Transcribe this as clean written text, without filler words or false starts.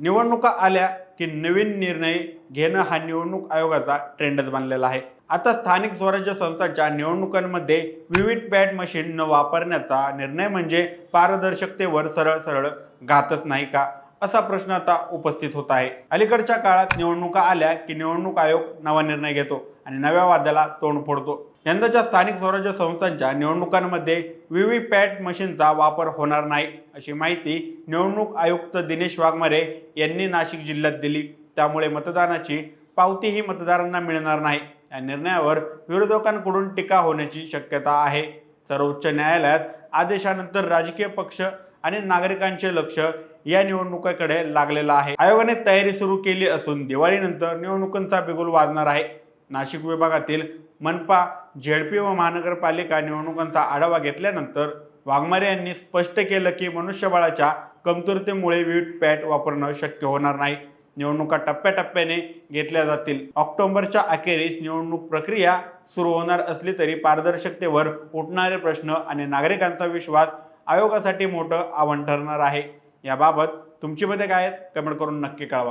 निवडणुका आल्या की नवीन निर्णय घेणं हा निवडणूक आयोगाचा ट्रेंडच बनलेला आहे। आता स्थानिक स्वराज्य संस्थांच्या निवडणुकांमध्ये व्हीव्हीपॅट मशीन न वापरण्याचा निर्णय म्हणजे पारदर्शकतेवर सरळ सरळ घातच नाही का, असा प्रश्न आता उपस्थित होत आहे। अलीकडच्या काळात निवडणुका आल्या की निवडणूक आयोग नवा निर्णय घेतो आणि नव्या वादाला तोंड फोडतो। यंदाच्या स्थानिक स्वराज्य संस्थांच्या निवडणुकांमध्ये व्हीव्हीपॅट मशीनचा वापर होणार नाही, अशी माहिती निवडणूक आयुक्त दिनेश वाघमारे यांनी नाशिक जिल्ह्यात दिली। त्यामुळे मतदानाची पावतीही मतदारांना मिळणार नाही। या निर्णयावर विरोधकांकडून टीका होण्याची शक्यता आहे। सर्वोच्च न्यायालयात आदेशानंतर राजकीय पक्ष आणि नागरिकांचे लक्ष या निवडणुकीकडे लागलेलं आहे। आयोगाने तयारी सुरू केली असून दिवाळीनंतर निवडणुकांचा बिगुल वाजणार आहे। नाशिक विभागातील मनपा, झेडपी व महानगरपालिका निवडणुकांचा आढावा घेतल्यानंतर वाघमारे यांनी स्पष्ट केलं की मनुष्यबळाच्या कमतरतेमुळे व्हीव्हीपॅट वापरणं शक्य होणार नाही। निवडणुका टप्प्याटप्प्याने घेतल्या जातील। ऑक्टोबरच्या अखेरीस निवडणूक प्रक्रिया सुरू होणार असली तरी पारदर्शकतेवर उठणारे प्रश्न आणि नागरिकांचा विश्वास आयोगासाठी मोठं आव्हान ठरणार आहे। याबाबत तुमची मते काय आहेत, कमेंट करून नक्की कळवा।